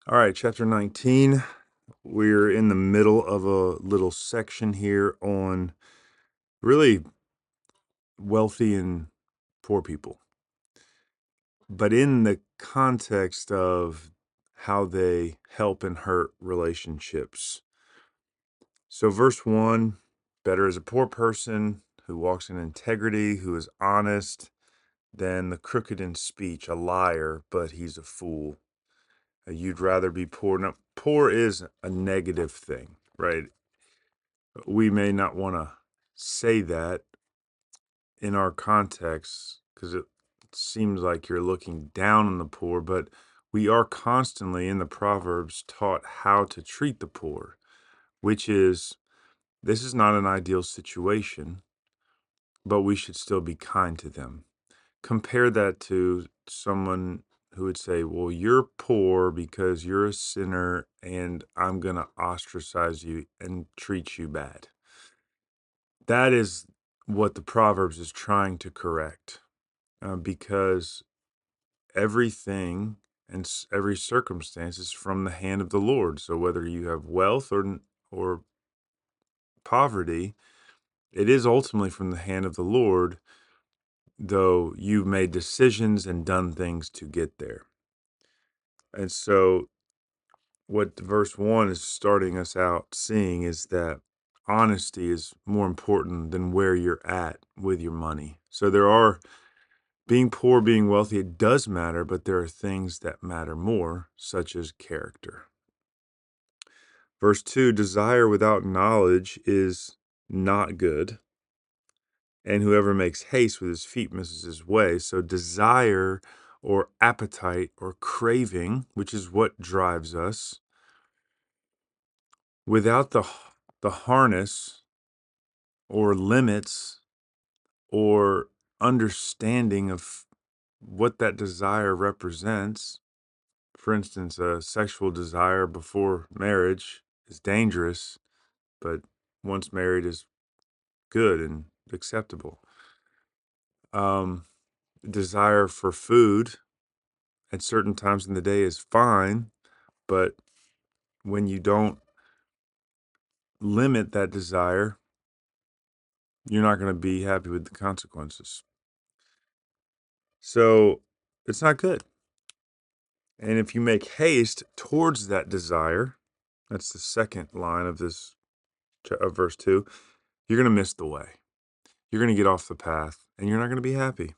All right, chapter 19. We're in the middle of a little section here on really wealthy and poor people, but in the context of how they help and hurt relationships. So, verse 1, better is a poor person who walks in integrity, who is honest, than the crooked in speech, a liar, but he's a fool. You'd rather be poor. Now, poor is a negative thing, right? We may not want to say that in our context because it seems like you're looking down on the poor, but we are constantly in the Proverbs taught how to treat the poor, which is this is not an ideal situation, but we should still be kind to them. Compare that to someone who would say, well, you're poor because you're a sinner and I'm going to ostracize you and treat you bad. That is what the Proverbs is trying to correct, because everything and every circumstance is from the hand of the Lord. So whether you have wealth or poverty, it is ultimately from the hand of the Lord, though you've made decisions and done things to get there. And so what verse 1 is starting us out seeing is that honesty is more important than where you're at with your money. So there are being poor, being wealthy, it does matter, but there are things that matter more, such as character. Verse 2, desire without knowledge is not good, and whoever makes haste with his feet misses his way. So desire or appetite or craving, which is what drives us, without the harness or limits or understanding of what that desire represents. For instance, a sexual desire before marriage is dangerous, but once married is good and acceptable. Desire for food at certain times in the day is fine, but when you don't limit that desire, you're not going to be happy with the consequences. So it's not good. And if you make haste towards that desire, that's the second line of this of verse 2, you're going to miss the way. You're going to get off the path and you're not going to be happy.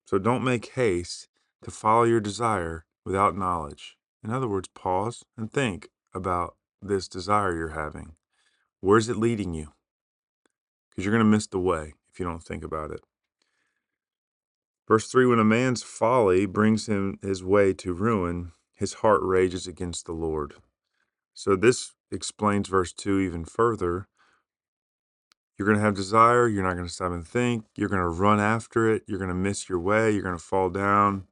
So don't make haste to follow your desire without knowledge. In other words, pause and think about this desire you're having. Where's it leading you? Because you're going to miss the way if you don't think about it. Verse 3, when a man's folly brings him his way to ruin, his heart rages against the Lord. So this explains verse 2 even further. You're going to have desire. You're not going to stop and think. You're going to run after it. You're going to miss your way. You're going to fall down.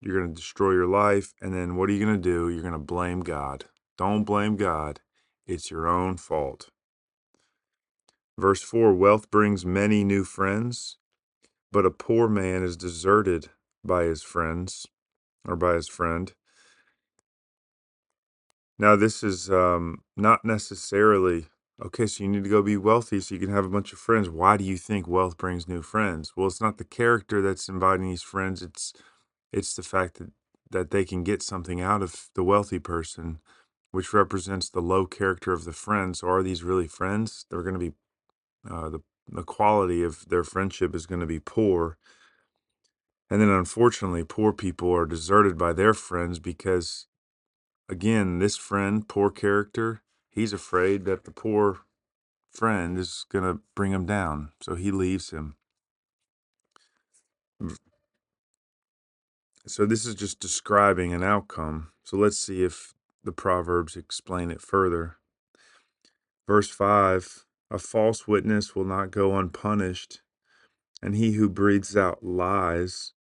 You're going to destroy your life. And then what are you going to do? You're going to blame God. Don't blame God. It's your own fault. Verse 4, wealth brings many new friends, but a poor man is deserted by his friends or by his friend. Now, this is not necessarily, okay, so you need to go be wealthy so you can have a bunch of friends. Why do you think wealth brings new friends? Well, it's not the character that's inviting these friends. It's the fact that they can get something out of the wealthy person, which represents the low character of the friend. So are these really friends? They're going to be, the quality of their friendship is going to be poor. And then unfortunately, poor people are deserted by their friends because, again, this friend, poor character, he's afraid that the poor friend is going to bring him down. So he leaves him. So this is just describing an outcome. So let's see if the Proverbs explain it further. Verse 5, a false witness will not go unpunished, and he who breathes out lies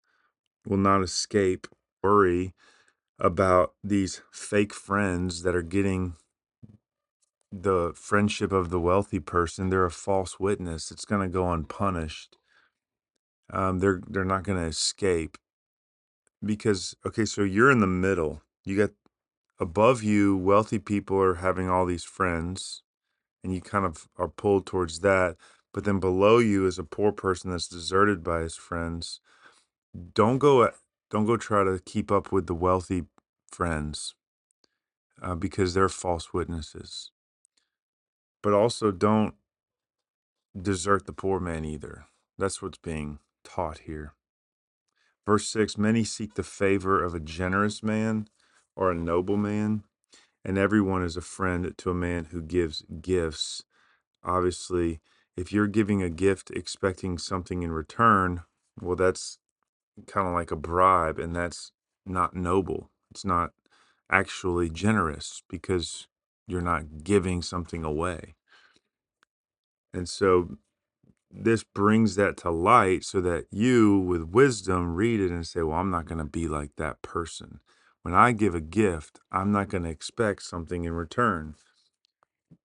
will not escape. Worry about these fake friends that are getting the friendship of the wealthy person. They're a false witness. It's going to go unpunished. They're not going to escape because, okay, so you're in the middle. You got above you, wealthy people are having all these friends, and you kind of are pulled towards that. But then below you is a poor person that's deserted by his friends. Don't go don't go try to keep up with the wealthy friends because they're false witnesses. But also don't desert the poor man either. That's what's being taught here. Verse 6, many seek the favor of a generous man or a noble man, and everyone is a friend to a man who gives gifts. Obviously, if you're giving a gift expecting something in return, well, that's kind of like a bribe, and that's not noble. It's not actually generous because you're not giving something away. And so this brings that to light so that you, with wisdom, read it and say, well, I'm not going to be like that person. When I give a gift, I'm not going to expect something in return.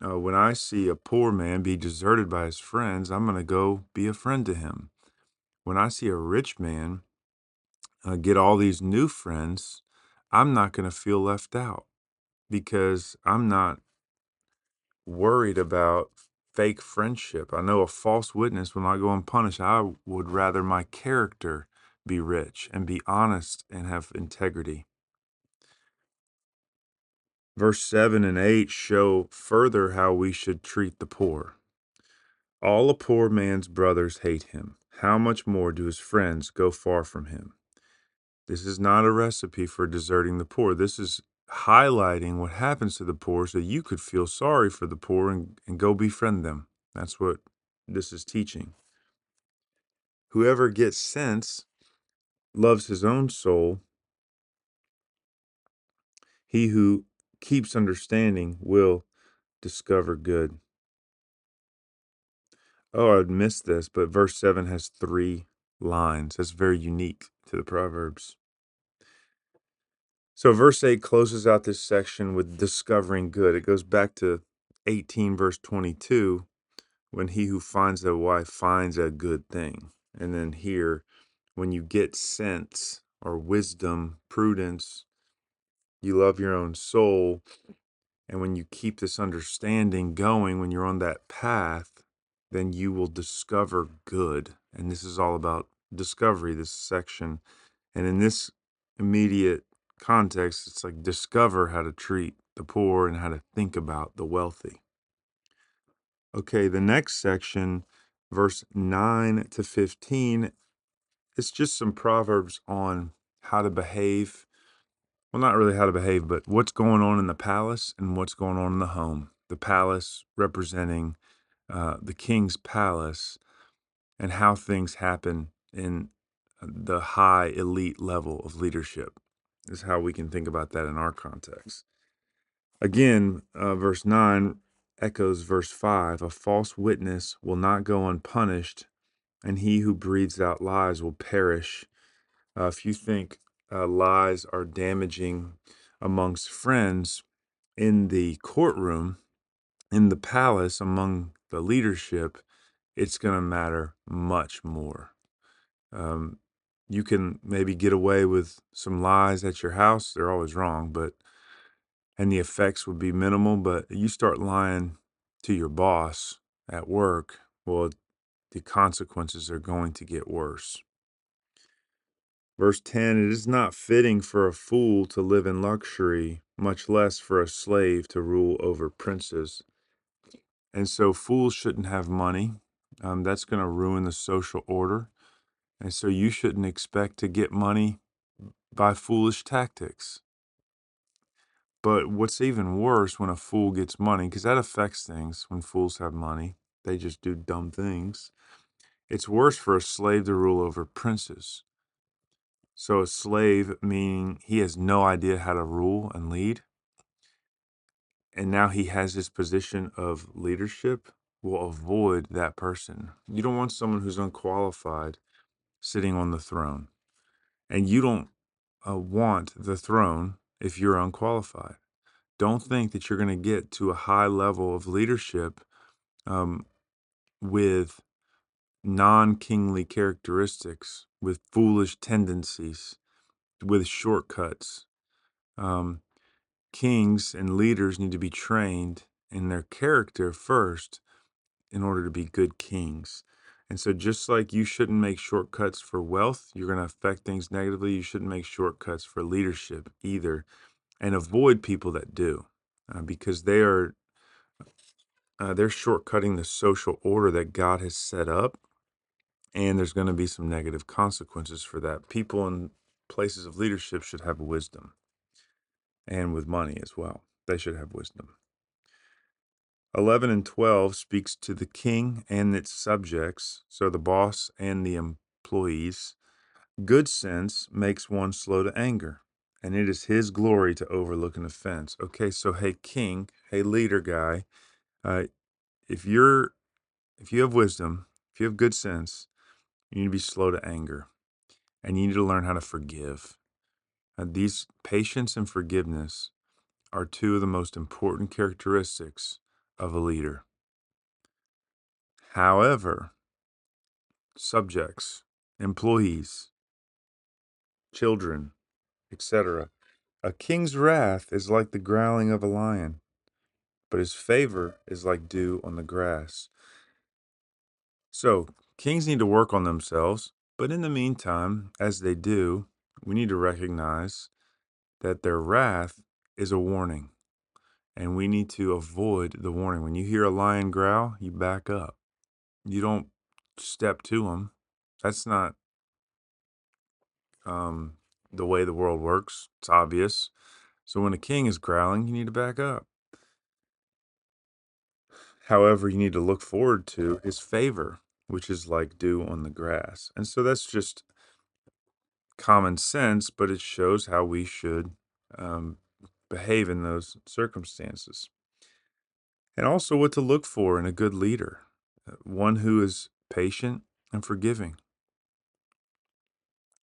When I see a poor man be deserted by his friends, I'm going to go be a friend to him. When I see a rich man get all these new friends, I'm not going to feel left out because I'm not worried about fake friendship. I know a false witness will not go unpunished. I would rather my character be rich and be honest and have integrity. Verse 7 and 8 show further how we should treat the poor. All a poor man's brothers hate him. How much more do his friends go far from him? This is not a recipe for deserting the poor. This is highlighting what happens to the poor so you could feel sorry for the poor and go befriend them. That's what this is teaching. Whoever gets sense loves his own soul. He who keeps understanding will discover good. Oh, I'd missed this, but verse 7 has 3 lines. That's very unique to the Proverbs. So verse 8 closes out this section with discovering good. It goes back to 18, verse 22, when he who finds a wife finds a good thing. And then here, when you get sense or wisdom, prudence, you love your own soul. And when you keep this understanding going, when you're on that path, then you will discover good. And this is all about discovery, this section. And in this immediate context, it's like discover how to treat the poor and how to think about the wealthy. Okay, the next section, verse 9 to 15, it's just some proverbs on how to behave. Well, not really how to behave, but what's going on in the palace and what's going on in the home. The palace representing the king's palace and how things happen in the high elite level of leadership is how we can think about that in our context. Again, verse 9 echoes verse 5. A false witness will not go unpunished, and he who breathes out lies will perish. If you think lies are damaging amongst friends in the courtroom, in the palace, among the leadership, it's going to matter much more. You can maybe get away with some lies at your house. They're always wrong, and the effects would be minimal. But you start lying to your boss at work, well, the consequences are going to get worse. Verse 10, it is not fitting for a fool to live in luxury, much less for a slave to rule over princes. And so fools shouldn't have money. That's going to ruin the social order. And so you shouldn't expect to get money by foolish tactics. But what's even worse when a fool gets money, because that affects things when fools have money, they just do dumb things. It's worse for a slave to rule over princes. So a slave, meaning he has no idea how to rule and lead, and now he has this position of leadership, will avoid that person. You don't want someone who's unqualified sitting on the throne. And you don't want the throne if you're unqualified. Don't think that you're going to get to a high level of leadership with non-kingly characteristics, with foolish tendencies, with shortcuts. kings and leaders need to be trained in their character first in order to be good kings. And so, just like you shouldn't make shortcuts for wealth, you're going to affect things negatively. You shouldn't make shortcuts for leadership either, and avoid people that do, because they're shortcutting the social order that God has set up, and there's going to be some negative consequences for that. People in places of leadership should have wisdom, and with money as well, they should have wisdom. 11 and 12 speaks to the king and its subjects, so the boss and the employees. Good sense makes one slow to anger, and it is his glory to overlook an offense. Okay, so hey king, hey leader guy, uh, if you have wisdom, if you have good sense, you need to be slow to anger, and you need to learn how to forgive. These patience and forgiveness are two of the most important characteristics of a leader. However, subjects, employees, children, etc. A king's wrath is like the growling of a lion, but his favor is like dew on the grass. So, kings need to work on themselves, but in the meantime, as they do, we need to recognize that their wrath is a warning, and we need to avoid the warning. When you hear a lion growl, you back up. You don't step to him. That's not the way the world works. It's obvious. So when a king is growling, you need to back up. However, you need to look forward to his favor, which is like dew on the grass. And so that's just common sense, but it shows how we should um, behave in those circumstances. And also what to look for in a good leader, one who is patient and forgiving,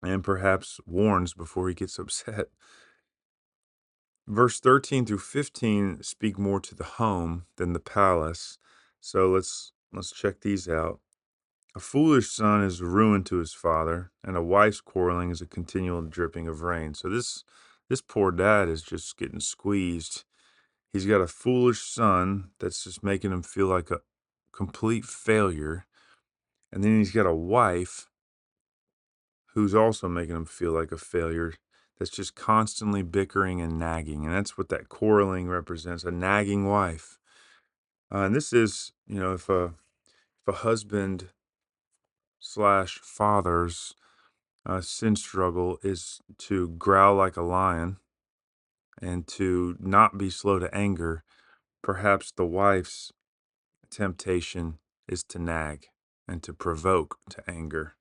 and perhaps warns before he gets upset. Verse 13 through 15 speak more to the home than the palace. So let's check these out. A foolish son is ruin to his father, and a wife's quarreling is a continual dripping of rain. So this poor dad is just getting squeezed. He's got a foolish son that's just making him feel like a complete failure. And then he's got a wife who's also making him feel like a failure, that's just constantly bickering and nagging. And that's what that quarreling represents, a nagging wife. And this is, if a husband slash father's sin struggle is to growl like a lion and to not be slow to anger, perhaps the wife's temptation is to nag and to provoke to anger.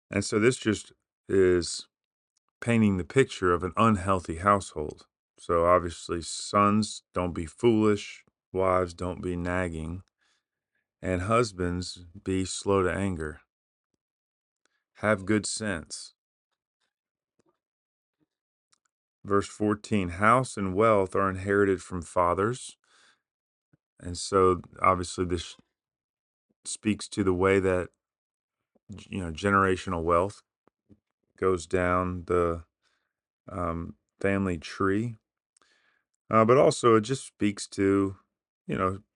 And so this just is painting the picture of an unhealthy household. So obviously, sons, don't be foolish, wives, don't be nagging, and husbands, be slow to anger. Have good sense. Verse 14, house and wealth are inherited from fathers. And so obviously this speaks to the way that generational wealth goes down the family tree. But also, it just speaks to,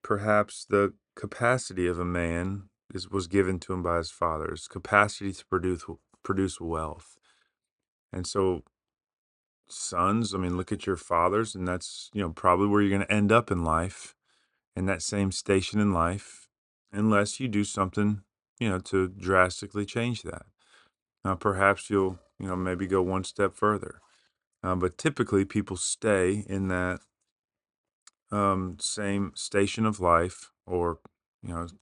perhaps the capacity of a man was given to him by his father, his capacity to produce wealth. And so, sons, I mean, look at your fathers, and that's probably where you're going to end up in life, in that same station in life, unless you do something to drastically change that. Now, perhaps you'll maybe go one step further, but typically people stay in that same station of life, or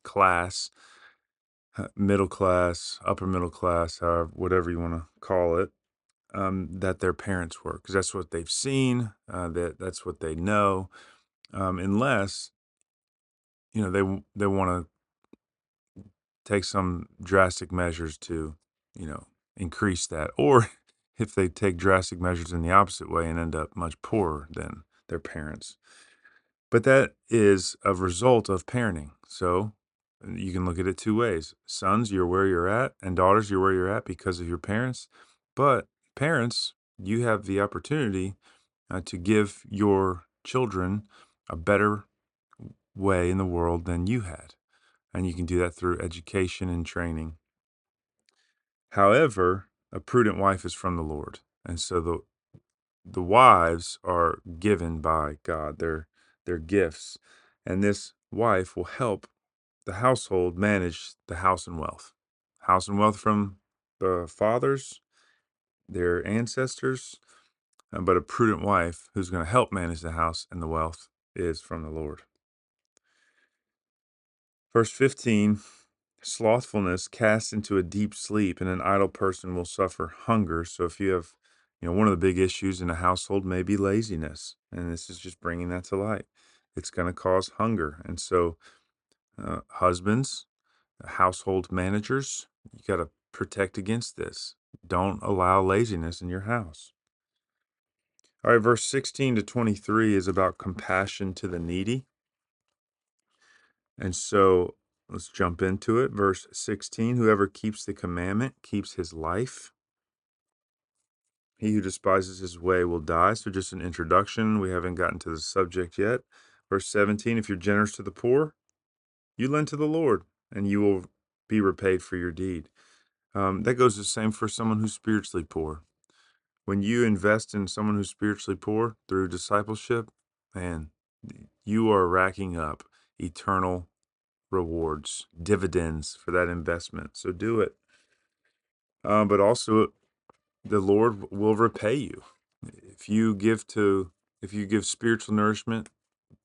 class, middle class, upper middle class, however, whatever you want to call it, that their parents were, because that's what they've seen, that's what they know, unless they want to take some drastic measures to increase that, or if they take drastic measures in the opposite way and end up much poorer than their parents. But that is a result of parenting. So you can look at it two ways. Sons, you're where you're at, and daughters, you're where you're at because of your parents. But parents, you have the opportunity to give your children a better way in the world than you had. And you can do that through education and training. However, a prudent wife is from the Lord. And so the wives are given by God. They're gifts. And this wife will help the household manage the house and wealth. House and wealth from the fathers, their ancestors, but a prudent wife who's going to help manage the house and the wealth is from the Lord. Verse 15, slothfulness casts into a deep sleep, and an idle person will suffer hunger. So if you have, one of the big issues in a household may be laziness, and this is just bringing that to light. It's going to cause hunger. And so husbands, household managers, you got to protect against this. Don't allow laziness in your house. All right, verse 16 to 23 is about compassion to the needy. And so let's jump into it. Verse 16, whoever keeps the commandment keeps his life. He who despises his way will die. So just an introduction. We haven't gotten to the subject yet. Verse 17, if you're generous to the poor, you lend to the Lord, and you will be repaid for your deed. That goes the same for someone who's spiritually poor. When you invest in someone who's spiritually poor through discipleship, man, you are racking up eternal rewards, dividends for that investment. So do it. But also, the Lord will repay you. If you give spiritual nourishment,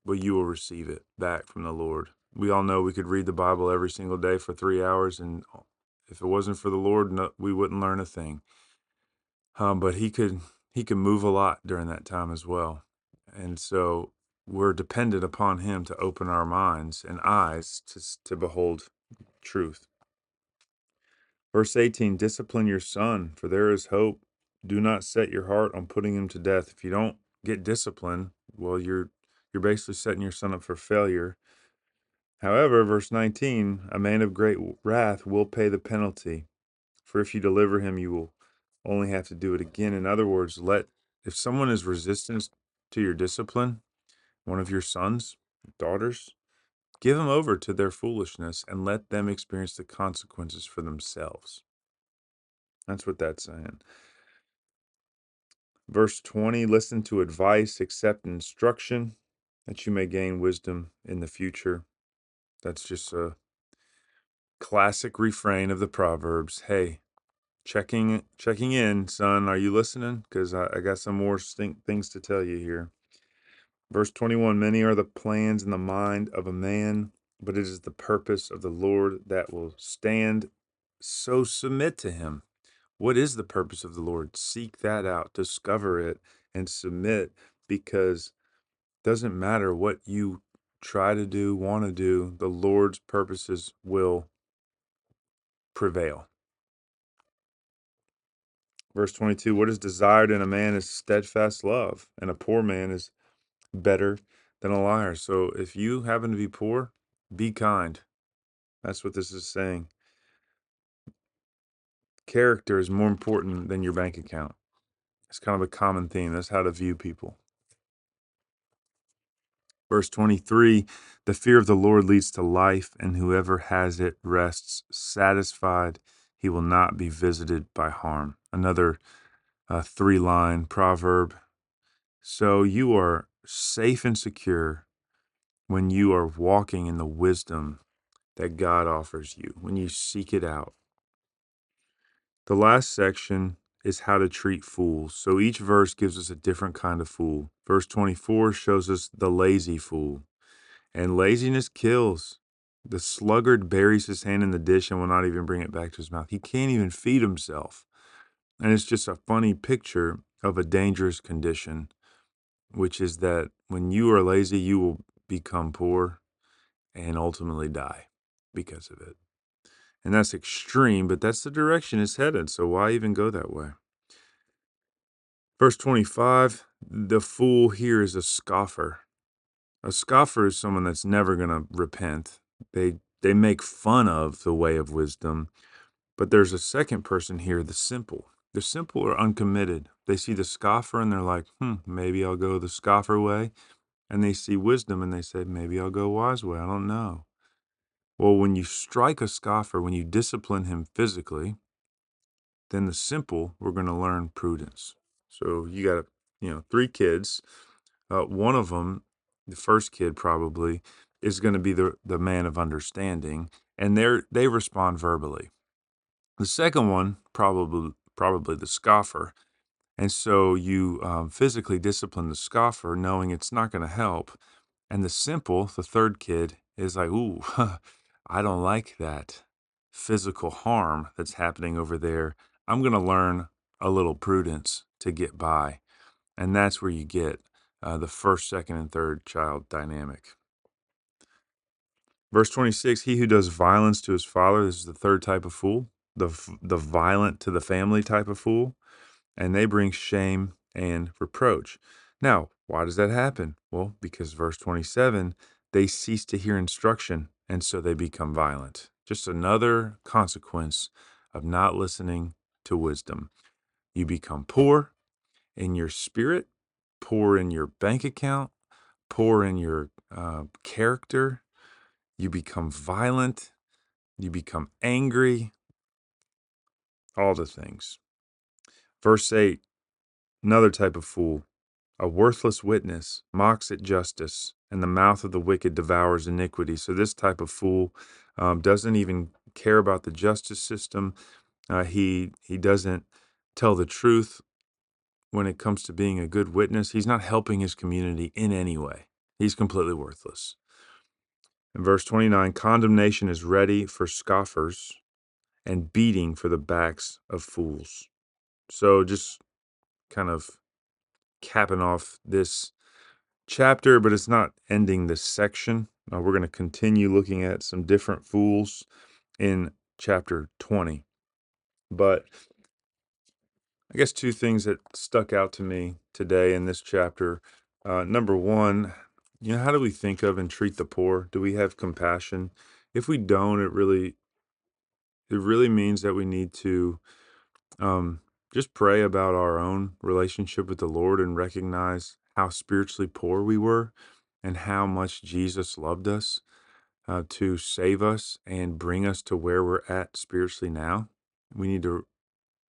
well, you will receive it back from the Lord. We all know we could read the Bible every single day for 3 hours, and if it wasn't for the Lord, no, we wouldn't learn a thing. But he could move a lot during that time as well. And so we're dependent upon him to open our minds and eyes to behold truth. Verse 18, discipline your son, for there is hope. Do not set your heart on putting him to death. If you don't get discipline, well, you're basically setting your son up for failure. However, verse 19, a man of great wrath will pay the penalty. For if you deliver him, you will only have to do it again. In other words, if someone is resistant to your discipline, one of your sons, daughters, give them over to their foolishness and let them experience the consequences for themselves. That's what that's saying. Verse 20, listen to advice, accept instruction, that you may gain wisdom in the future. That's just a classic refrain of the Proverbs. Hey, checking in, son. Are you listening? Because I got some more things to tell you here. Verse 21, many are the plans in the mind of a man, but it is the purpose of the Lord that will stand. So submit to him. What is the purpose of the Lord? Seek that out, discover it, and submit, because it doesn't matter what you try to do, want to do, the Lord's purposes will prevail. Verse 22, what is desired in a man is steadfast love, and a poor man is better than a liar. So if you happen to be poor, be kind. That's what this is saying. Character is more important than your bank account. It's kind of a common theme. That's how to view people. Verse 23, the fear of the Lord leads to life, and whoever has it rests satisfied. He will not be visited by harm. Another 3-line proverb. So you are safe and secure when you are walking in the wisdom that God offers you, when you seek it out. The last section is how to treat fools. So each verse gives us a different kind of fool. Verse 24 shows us the lazy fool. And laziness kills. The sluggard buries his hand in the dish and will not even bring it back to his mouth. He can't even feed himself. And it's just a funny picture of a dangerous condition, which is that when you are lazy, you will become poor and ultimately die because of it. And that's extreme, but that's the direction it's headed. So why even go that way? Verse 25, the fool here is a scoffer. A scoffer is someone that's never going to repent. They make fun of the way of wisdom. But there's a second person here, the simple. The simple are uncommitted. They see the scoffer and they're like, maybe I'll go the scoffer way. And they see wisdom and they say, maybe I'll go wise way. I don't know. Well, when you strike a scoffer, when you discipline him physically, then the simple, we're going to learn prudence. So you got, 3 kids. One of them, the first kid probably, is going to be the man of understanding, and they respond verbally. The second one, probably the scoffer. And so you physically discipline the scoffer, knowing it's not going to help. And the simple, the third kid, is like, ooh, I don't like that physical harm that's happening over there. I'm going to learn a little prudence to get by. And that's where you get the first, second, and third child dynamic. Verse 26, he who does violence to his father, this is the third type of fool, the violent to the family type of fool, and they bring shame and reproach. Now, why does that happen? Well, because verse 27, they cease to hear instruction, and so they become violent. Just another consequence of not listening to wisdom. You become poor in your spirit, poor in your bank account, poor in your character. You become violent, you become angry, all the things. Verse 8, another type of fool. A worthless witness mocks at justice, and the mouth of the wicked devours iniquity. So this type of fool doesn't even care about the justice system. He doesn't tell the truth when it comes to being a good witness. He's not helping his community in any way. He's completely worthless. In verse 29, condemnation is ready for scoffers and beating for the backs of fools. So just kind of capping off this chapter, but it's not ending this section. We're going to continue looking at some different fools in chapter 20. But I guess 2 things that stuck out to me today in this chapter. Number one, how do we think of and treat the poor? Do we have compassion? If we don't, it really means that we need to um, just pray about our own relationship with the Lord and recognize how spiritually poor we were and how much Jesus loved us to save us and bring us to where we're at spiritually now. We need to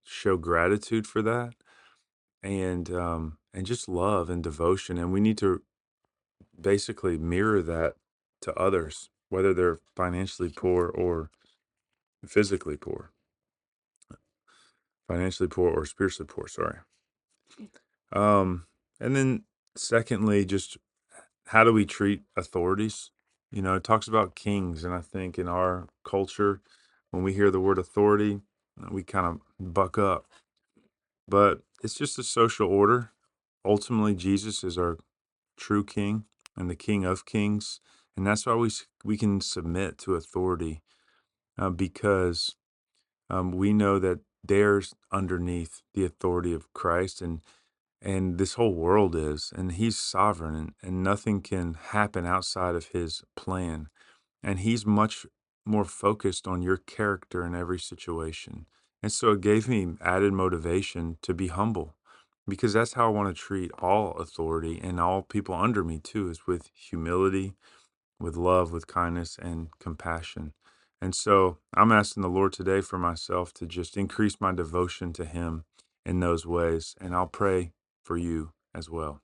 show gratitude for that and just love and devotion, and we need to basically mirror that to others, whether they're financially poor or physically poor, financially poor or spiritually poor. Sorry. And then secondly, just how do we treat authorities? It talks about kings, and I think in our culture, when we hear the word authority, we kind of buck up. But it's just a social order. Ultimately, Jesus is our true king and the king of kings. And that's why we can submit to authority because we know that there's underneath the authority of Christ, and this whole world is, and he's sovereign, and nothing can happen outside of his plan. And he's much more focused on your character in every situation. And so it gave me added motivation to be humble, because that's how I want to treat all authority and all people under me too, is with humility, with love, with kindness, and compassion. And so I'm asking the Lord today for myself to just increase my devotion to him in those ways. And I'll pray for you as well.